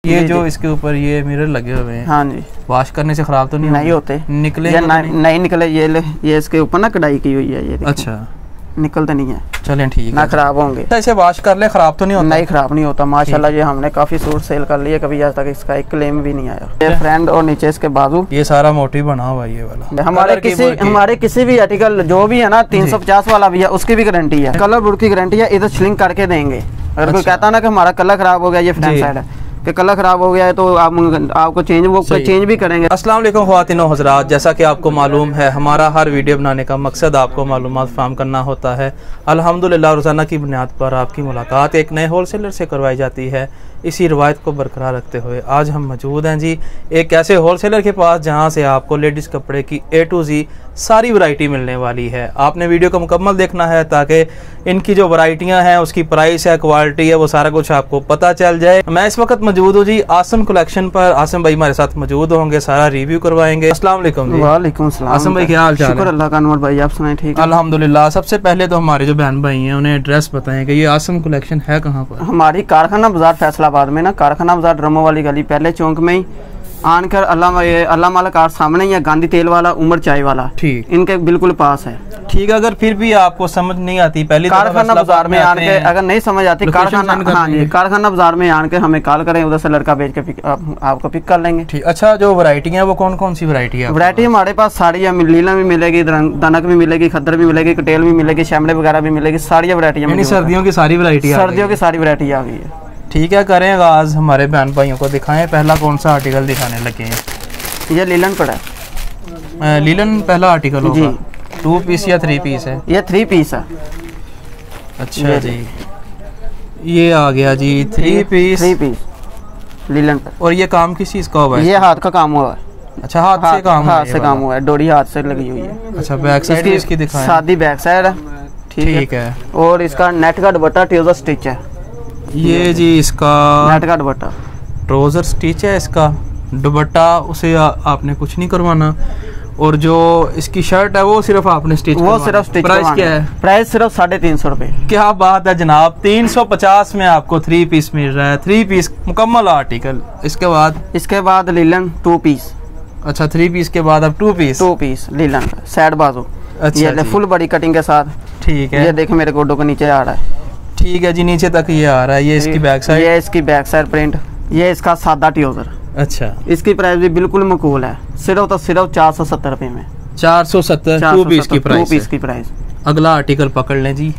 ये जो इसके ऊपर ये मिरर लगे हुए हैं, हाँ जी, वॉश करने से खराब तो नहीं होते, निकले नहीं निकले। ये इसके ऊपर ना कढ़ाई की हुई है, ये अच्छा, निकलते नहीं है। चलें ठीक है, ना खराब होंगे। ऐसे वॉश कर ले खराब तो नहीं होता? नहीं खराब नहीं होता माशाल्लाह। ये हमने काफी सूट सेल कर लिए, कभी आज तक इसका एक क्लेम भी नहीं आया। ये फ्रंट और नीचे इसके बाजू, ये सारा मोटिव बना हुआ है ये वाला। हमारे किसी भी आर्टिकल जो भी है ना 350 वाला भी है, उसकी भी गारंटी है, कलर बोर्ड की गारंटी है। इधर श्रिंक करके देंगे। अगर कोई कहता ना कि हमारा कलर खराब हो गया, ये फ्रंट साइड है कि कलर खराब हो गया है, तो आपको चेंज भी करेंगे। अस्सलाम वालेकुम ख्वातीन व हज़रात, जैसा कि आपको मालूम है हमारा हर वीडियो बनाने का मकसद आपको मालूमात फराहम करना होता है। अल्हम्दुलिल्लाह रोज़ाना की बुनियाद पर आपकी मुलाकात एक नए होलसेलर से करवाई जाती है। इसी रिवायत को बरकरार रखते हुए आज हम मौजूद हैं जी एक ऐसे होलसेलर के पास जहां से आपको लेडीज़ कपड़े की A to Z सारी वैरायटी मिलने वाली है। आपने वीडियो को मुकम्मल देखना है ताकि इनकी जो वैरायटियां हैं, उसकी प्राइस है, क्वालिटी है, वो सारा कुछ आपको पता चल जाए। मैं इस वक्त मौजूद हूँ जी आसम कलेक्शन पर। आसम भाई हमारे साथ मौजूद होंगे, सारा रिव्यू करवाएंगे। अस्सलाम वालेकुम जी। वालेकुम सलाम। आसम भाई क्या हाल चाल है? शुक्र अल्लाह का। अनवर भाई आप सुनाए? ठीक है अल्हम्दुलिल्लाह। सबसे पहले तो हमारे जो बहन भाई हैं उन्हें एड्रेस बताएं कि ये आसम कलेक्शन है कहाँ पर? हमारी कारखाना बाजार फैसलाबाद में ना, कारखाना बाजार ड्रमो वाली गली पहले चौक में ही आनकर अल्लाह माला कार सामने ही है, गांधी तेल वाला, उमर चाय वाला, ठीक इनके बिल्कुल पास है। ठीक है, अगर फिर भी आपको समझ नहीं आती पहले कारखाना बाजार में आके, अगर नहीं समझ आती कारखाना, हाँ जी, कारखाना बाजार में आके हमें कॉल करें, उधर से लड़का भेज के आपको पिक कर लेंगे। ठीक। अच्छा, जो वैरायटी है वो कौन कौन सी वैरायटी है? वैरायटी हमारे पास साड़ी लीला भी मिलेगी, दनक भी मिलेगी, खद्दर भी मिलेगी, कटेल भी मिलेगी, शैमले वगैरह भी मिलेगी, सारी वैरायटी। सर्दियों की सारी वैरायटी, सर्दियों की सारी वैरायटी आ गई है। ठीक है, करें आगाज, हमारे बहन भाइयों को दिखाएं। पहला कौन सा आर्टिकल दिखाने लगे हैं? ये लीलन पड़ा है। लीलन पहला आर्टिकल होगा जी। 2 पीस या 3 पीस है? ये 3 पीस है। अच्छा जी, ये आ गया जी 3 पीस लीलन पर। और ये काम किस चीज का हुआ है? ये हाथ का काम हुआ है। अच्छा, हाथ से काम हुआ है, डोरी हाथ से लगी हुई है। अच्छा, बैक साइड इसकी दिखाएं। सादी बैक साइड है। ठीक है। और इसका नेट का दुपट्टा ट्राउजर स्टिच है। ये जी इसका नेट का दुपट्टा ट्राउजर स्टिच है। इसका दुपट्टा उसे आपने कुछ नहीं करवाना, और जो इसकी शर्ट है वो सिर्फ आपने स्टिच, वो सिर्फ स्टिच। प्राइस क्या है? प्राइस सिर्फ 350 रुपए। क्या बात है जनाब, 350 में आपको 3 पीस मिल रहा है। 3 पीस मुकम्मल आर्टिकल। इसके बाद लीलन 2 पीस। अच्छा, 3 पीस के बाद अब 2 पीस लीलन साइड बाजू। अच्छा, ये फुल बड़ी कटिंग के साथ। ठीक है, ये देखे मेरे गोडों के नीचे आ रहा है। ठीक है जी, नीचे तक ये आ रहा है। ये इसकी बैक साइड, ये इसकी बैक साइड प्रिंट। ये इसका सादा ट्राउजर। अच्छा, इसकी प्राइस भी बिल्कुल मकबूल है, सिर्फ 470 रुपए में। 470 2 पीस की प्राइस। अगला आर्टिकल पकड़ लें जी।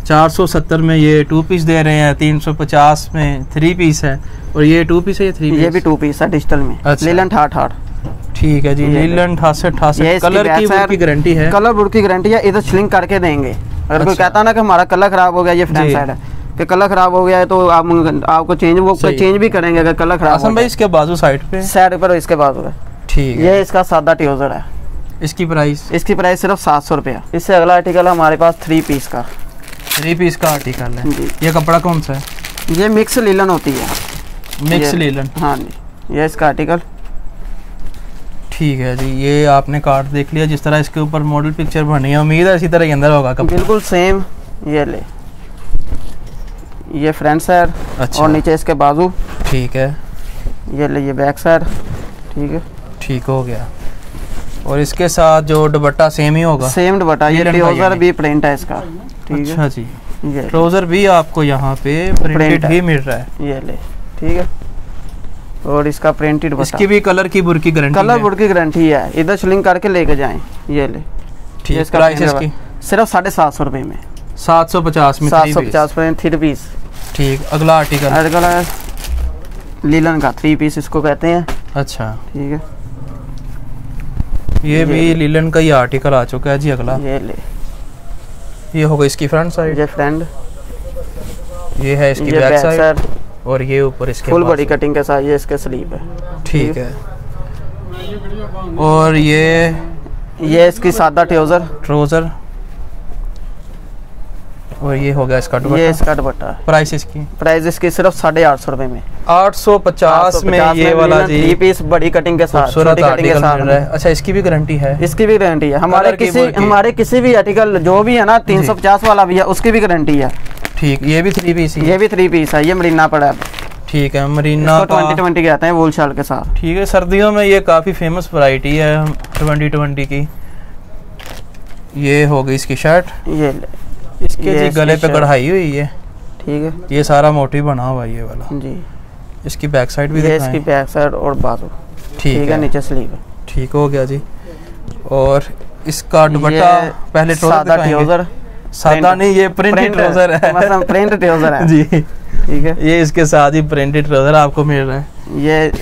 470 में ये 2 पीस दे रहे हैं, 350 में 3 पीस है, और ये 2 पीस है, ये 3 पीस। ये भी 2 पीस है डिजिटल में। अच्छा। लीलन 68। ठीक है जी, लीलन 68। कलर की गारंटी है, कलर बोर्ड की गारंटी है। इधर श्रिंक करके देंगे। अगर कोई कहता ना कि हमारा कलर खराब हो गया, ये फ्रंट साइड है कि कलर खराब हो गया है, तो आपको चेंज भी करेंगे अगर कलर खराब हो गया। इसके बाजू साइड पर इसके बाजू है। ठीक है। ये इसका सादा ट्राउजर है। इसकी प्राइस सिर्फ 700 रुपया। इससे अगला आर्टिकल हमारे पास 3 पीस का। 3 पीस का आर्टिकल है। ये कपड़ा कौन सा है? ये मिक्स लीलन होती है। मिक्स लीलन, हाँ जी। ये इसका आर्टिकल। ठीक है जी, ये आपने कार्ड देख लिया, जिस तरह इसके ऊपर मॉडल पिक्चर बनी है, उम्मीद है इसी तरह के अंदर होगा कपड़ा। बिल्कुल सेम। ये ले, ये फ्रंट साइड। अच्छा। और नीचे इसके बाजू। ठीक है। ये ले, ये बैक साइड। ठीक है, ठीक हो गया। और इसके साथ जो दुपट्टा सेम ही होगा? सेम दुपट्टा। ये ट्राउजर भी प्रिंट है इसका। ठीक है। अच्छा जी, ट्राउजर भी आपको यहाँ पे प्रिंटेड ही मिल रहा है। ये ले, ठीक है। और इसका प्रिंटेड दुपट्टा। इसकी भी कलर की बुर की गारंटी है? कलर बुर की गारंटी है। इधर श्रिंक करके लेके जाएं। ये ले, ठीक है। प्राइस इसकी सिर्फ 750 रुपए में। 750 में 750 में 3 पीस। ठीक। अगला आर्टिकल है लीलन का 3 पीस इसको कहते हैं। अच्छा, ठीक है। ये भी लीलन का ही आर्टिकल आ चुका है जी। अगला ये ले, ये होगा इसकी फ्रंट साइड। ये फ्रंट। ये है इसकी बैक साइड, और ये ऊपर इसके फुल बड़ी कटिंग के साथ ये इसके स्लीव है। ठीक है। और ये इसकी सादा ट्राउजर। और ये हो गया इसका दुपट्टा। ये इसका दुपट्टा। प्राइस इसकी सिर्फ 850 रुपए में। 850 में ये वाला जी 3 पीस बड़ी कटिंग के साथ, छोटी कटिंग के साथ। अच्छा, इसकी भी गारंटी है? इसकी भी गारंटी है। हमारे किसी भी आर्टिकल जो भी है ना 350 वाला भी है, उसकी भी गारंटी है। ठीक। ये भी 3 पीस है? ये भी 3 पीस है। ये मरीना पड़ा है। ठीक है, मरीना का 2020 के आते हैं वूल शाल के साथ। ठीक है, सर्दियों में ये काफ़ी फेमस वैरायटी है 2020 की। ये हो गई इसकी शर्ट, ये इसके जी गले पे कढ़ाई हुई है। ठीक है, ये सारा मोटिव बना हुआ है ये वाला जी। इसकी बैक साइड भी ये इसकी बैक साइड और बाजू। ठीक है, नीचे स्लीव। ठीक हो गया जी। और इसका दुपट्टा पहले सादा ट्राउजर, सादा नहीं, ये प्रिंटेड ट्राउजर है, मतलब प्रिंट ट्राउजर है जी। ठीक है, ये इसके साथ ही प्रिंटेड ट्राउजर आपको मिल रहा है। ये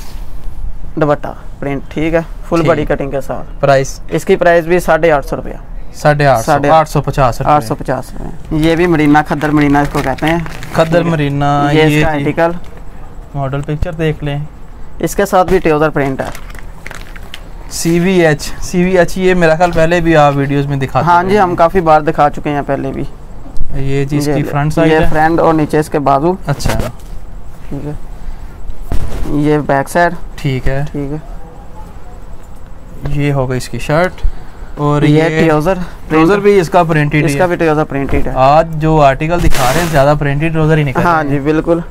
दुपट्टा प्रिंट, ठीक है, फुल बॉडी कटिंग के साथ। प्राइस इसकी प्राइस भी 850 रुपया। 850 850 रुपये। ये भी मरीना, खद्दर मरीना इसको कहते हैं, खद्दर मरीना। ये इसका आर्टिकल मॉडल पिक्चर देख लें, इसके साथ भी ट्राउजर प्रिंट है। CVH ये मेरा ख्याल पहले भी आप वीडियोस में दिखाते हैं। हाँ जी, हम काफ़ी बार दिखा चुके हैं पहले भी। ये जी इसकी फ्रंट साइड ये है, फ्रंट और नीचे इसके बाजू। अच्छा, ठीक है, ये बैक साइड। ठीक है, ठीक है, ये हो गई इसकी शर्ट। और ये ट्राउजर भी इसका प्रिंटेड, इसका भी ट्राउजर प्रिंटेड है। आज जो आर्टिकल दिखा रहे हैं ज्यादा प्रिंटेड ट्राउजर ही निकल। हाँ जी बिल्कुल।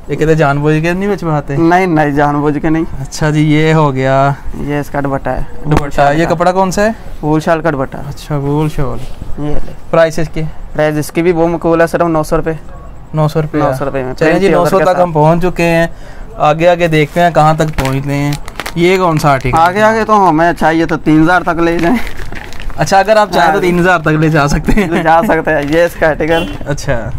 ये कहते जानबूझ के नहीं बेचवाते? नहीं, जानबूझ के नहीं। अच्छा जी, ये हो गया, ये इसका दुपट्टा है। दुपट्टा, ये कपड़ा कौन सा है? वूल शाल का दुपट्टा। अच्छा, वूल शॉल। ये ले प्राइस इसकी? प्राइस इसकी भी वो मकबूल है, सिर्फ 900 रुपये। 900 रुपये 900 रुपये में। चलिए जी, 900 तक हम पहुंच चुके हैं। आगे आगे देखते हैं कहाँ तक पहुंचते हैं। ये कौन सा आर्टिकल? आगे तो हमें चाहिए तो 3000 तक ले जाएं। अच्छा, अगर आप चाहें तो 3000 तक ले जा सकते हैं। जा सकते हैं। ये इसका आर्टिकल। अच्छा,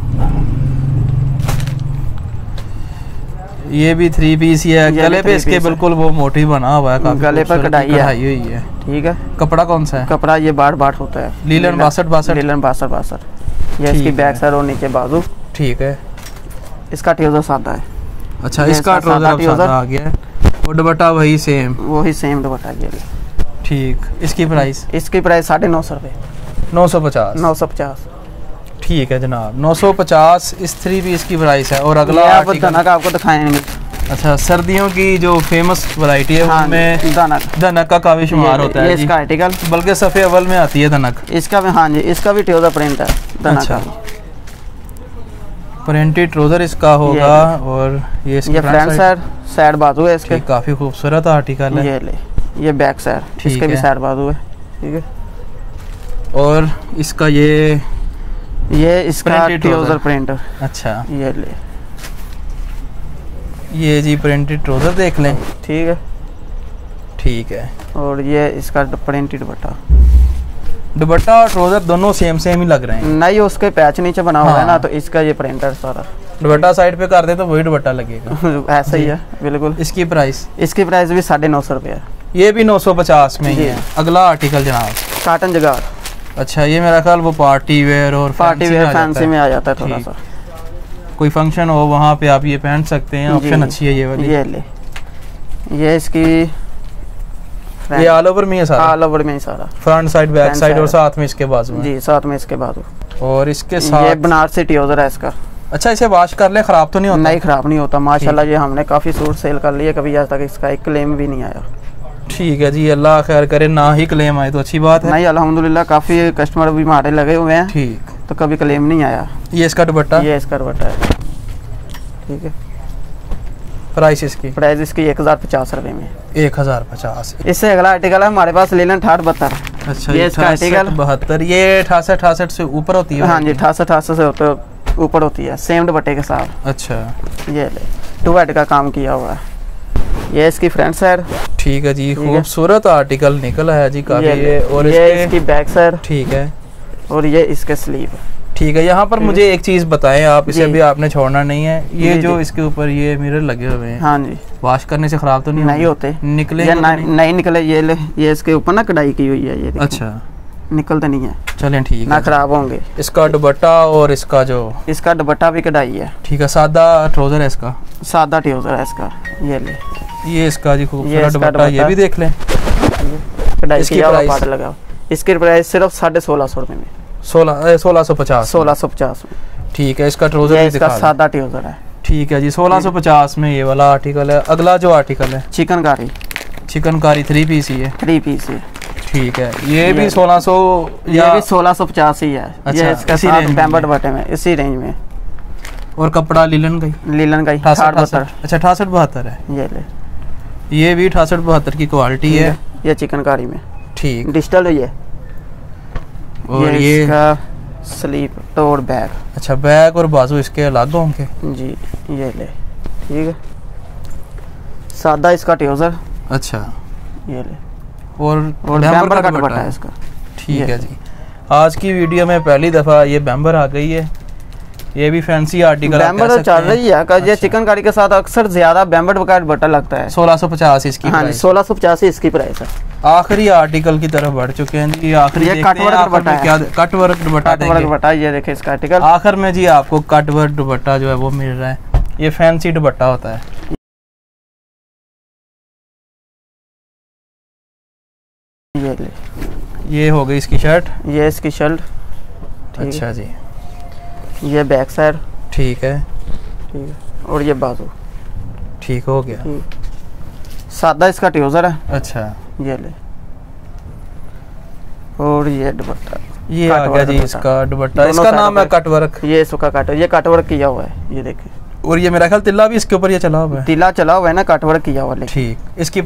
ये भी 3 पीस ही है। गले पे इसके बिल्कुल वो मोटी बना हुआ है, गले पर कढ़ाई हुई है। ठीक है, कपड़ा कौन सा है? कपड़ा ये बाट होता है, लीलन 62। लीलन 62। ये इसकी बैक साइड और नीचे बाजू। ठीक है, इसका ट्राउजर सादा है। अच्छा, इसका ट्राउजर सादा आ गया है और दुपट्टा वही सेम दुपट्टा। ये ठीक, इसकी प्राइस? इसकी प्राइस 950 रुपये। 950। 950। ठीक है जनाब, 950 इस 3 पीस की प्राइस है। और अगला धनक आपको दिखाएंगे। अच्छा, सर्दियों की जो फेमस वैरायटी है उनमें धनक का काफी शुमार होता है। ये इसका आर्टिकल, बल्कि सफ़े अव्वल में आती है धनक। इसका भी, हाँ जी, इसका भी ट्राउजर प्रिंट है धनक का। प्रिंटेड ट्राउजर इसका होगा। और ये फ्रंट साइड बाजू है इसके, काफी खूबसूरत आर्टिकल है। ये बैक साइड, इसके भी साइड बाजू है। ठीक है, और इसका ये इसका ट्राउजर प्रिंट। अच्छा, ये जी प्रिंटेड ट्राउजर देख लें। ठीक है, ठीक है। और ये इसका प्रिंटेड दुपट्टा और ट्राउजर दोनों सेम ही लग रहे हैं। नहीं, उसके पैच नीचे बना हुआ है ना, तो इसका ये प्रिंटर सारा। दुपट्टा साइड पे कर दे तो वही दुपट्टा लगेगा। ऐसा ही है बिल्कुल। इसकी प्राइस? इसकी प्राइस भी 950 रुपये है। ये भी 950 में ही है। अगला आर्टिकल जनाब, काटन जगार। अच्छा, ये मेरा ख्याल वो पार्टी वेयर और फैंसी में आ जाता है थोड़ा सा। कोई फंक्शन हो वहाँ पे आप ये पहन सकते हैं। ऑप्शन अच्छी है ये वाली। ये ले, ये इसकी ये ऑल ओवर में है सारा? ऑल ओवर में ही सारा, फ्रंट साइड, बैक साइड और साथ में इसके बाजू में। जी, साथ में इसके बाजू। और इसके साथ ये बनारसी ट्राउजर है इसका। अच्छा, इसे वॉश कर ले, खराब तो नहीं होता? नहीं, खराब नहीं होता माशाल्लाह। ये हमने काफ़ी सूट सेल कर लिए, कभी आज तक इसका एक क्लेम भी नहीं आया। ठीक है जी, अल्लाह खैर करे, ना ही क्लेम आए तो अच्छी बात है। नहीं, अल्हम्दुलिल्लाह काफ़ी कस्टमर भी हमारे लगे हुए हैं। ठीक, तो कभी क्लेम नहीं आया। ये इसका दुपट्टा? ये इसका दुपट्टा है। ठीक है, प्राइस इसकी? प्राइस इसकी 1050 रुपये में। 1050। इससे अगला आर्टिकल है हमारे पास लीलन 68-72। अच्छा, ये इसका आर्टिकल 72। ये 68 से ऊपर होती है? हाँ जी, 68 से ऊपर होती है, सेम दुपट्टे के साथ। अच्छा, ये ले 2 का काम किया हुआ है। ये इसकी फ्रंट साइड। ठीक है जी, खूबसूरत आर्टिकल निकला है जी काफी। और ये इसकी बैक साइड। ठीक है, और ये इसके स्लीव। ठीक है। यहाँ पर मुझे एक चीज बताएं आप, इसे अभी आपने छोड़ना नहीं है। ये जो इसके ऊपर ये मिरर लगे हुए हैं, हाँ जी, वॉश करने से खराब तो नहीं होते? निकले? नहीं निकले। ये इसके ऊपर ना कढ़ाई की हुई है ये। अच्छा, निकलते नहीं है। चलें, ठीक है, ना खराब होंगे। इसका दुपट्टा और इसका दुपट्टा भी कढ़ाई है। ठीक है। सादा ट्राउजर है इसका? सादा ट्राउजर है इसका। ये ले, ये इसका जी खूबसूरत दुपट्टा, ये भी देख लें। कढ़ाई की प्राइस लगा, इसकी प्राइस सिर्फ 1650 रुपये में। 1650 में। ठीक है, इसका ट्राउजर भी इसका सादा ट्राउजर है। ठीक है जी, 1650 में ये वाला आर्टिकल है। अगला जो आर्टिकल है, चिकनकारी 3 पीस ही है। 3 पीस है। ठीक है, ये भी 1600 या 1650 ही है। अच्छा, ये इसका साथ पैम्बर बटे में, इसी रेंज में। और कपड़ा लिलन का ही 68-72। अच्छा 68-72 है। ये ले, ये भी 68-72 की क्वालिटी है। ये चिकनकारी में ठीक। डिजिटल है ये। और ये इसका स्लीप टोर बैग। अच्छा बैग और बाजू इसके अलग होंगे जी। ये ले, ठीक है। सादा इसका ट्राउजर। अच्छा ये ले, और बैम्बर का दुपट्टा है इसका। ठीक है जी। आज की वीडियो में पहली दफ़ा ये बैम्बर आ गई है। ये भी फैंसी आर्टिकल बैम्बर तो चल रही है। ये अच्छा। चिकनकारी के साथ अक्सर ज्यादा बैम्बर का दुपट्टा लगता है। 1650 इसकी हाँ, प्राइस। 1685 इसकी प्राइस है। आखिरी आर्टिकल की तरफ बढ़ चुके हैं जी। आखिरी ये कट वर्क दुपट्टा है। क्या कट वर्क दुपट्टा देंगे। ये देखिए इसका आर्टिकल। आखिर में जी आपको कट वर्क दुपट्टा जो है वो मिल रहा है। ये फैंसी दुपट्टा होता है। ये ले, ये हो गई इसकी शर्ट। ये इसकी शर्ट। अच्छा जी। ये बैक साइड। ठीक है। ठीक है। और ये बाजू। ठीक हो गया। सादा इसका ट्राउजर है। अच्छा। ये ले, और ये दुपट्टा। ये आ गया जी इसका दुपट्टा। इसका नाम है कट वर्क। ये इसका ये कट वर्क किया हुआ है। ये देखिए। और ये मेरा ख्याल तिल्ला भी इसके ऊपर ये चला हुआ है। तिला चला हुआ है ना, कट वर्क किया हुआ है। ठीक। इसकी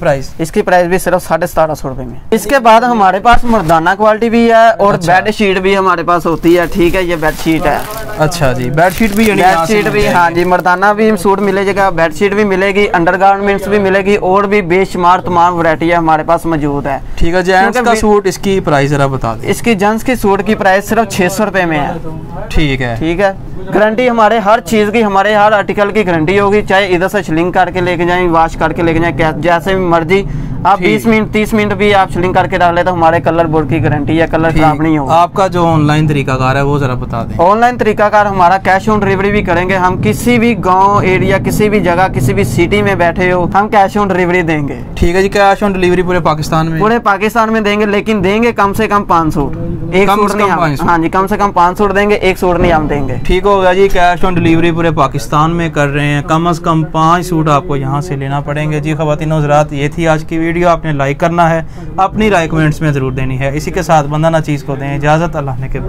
प्राइस भी सिर्फ 1750 रुपए में। इसके बाद हमारे पास मर्दाना क्वालिटी भी है और अच्छा। बेड शीट भी हमारे पास होती है। ठीक है, ये बेड शीट है। अच्छा जी। बेडशीट भी बेडशीट भी, हाँ जी, मर्दाना भी सूट मिलेगा, बेडशीट भी मिलेगी, अंडरगारमेंट्स भी मिलेगी, और भी बेशुमार तमाम वैरायटी है हमारे पास मौजूद है। ठीक है। जेंट्स का सूट इसकी प्राइस जरा बता दें। इसकी जेंट्स की सूट की प्राइस सिर्फ 600 रुपए में है। ठीक है। ठीक है। गारंटी हमारे हर चीज की, हमारे हर आर्टिकल की गारंटी होगी। चाहे इधर से शिलिंग करके लेके जाएं, वॉश करके लेके जाएं, जैसे मर्जी आप 20 मिनट 30 मिनट भी आप शिलिंग करके रख ले तो हमारे कलर बोर्ड की गारंटी है, कलर खराब नहीं होगा। आपका जो ऑनलाइन तरीकाकार है वो जरा बता दें। ऑनलाइन तरीकाकार हमारा कैश ऑन डिलीवरी भी करेंगे। हम किसी भी गांव एरिया, किसी भी जगह, किसी भी सिटी में बैठे हो, हम कैश ऑन डिलीवरी देंगे। ठीक है जी। कैश ऑन डिलीवरी पूरे पाकिस्तान में? पूरे पाकिस्तान में देंगे, लेकिन देंगे कम से कम 5 सूट। एक सूट नहीं हम, हाँ जी, कम से कम 5 सूट देंगे, एक सूट नहीं हम देंगे। ठीक होगा जी। कैश ऑन डिलीवरी पूरे पाकिस्तान में कर रहे हैं। कम से कम 5 सूट आपको यहाँ से लेना पड़ेंगे जी। ख़वातीन और हज़रात, ये थी आज की वीडियो। आपने लाइक करना है, अपनी राय कमेंट्स में ज़रूर देनी है। इसी के साथ बंदा ना चीज़ को दें इजाज़त। अल्लाह ने के बाद।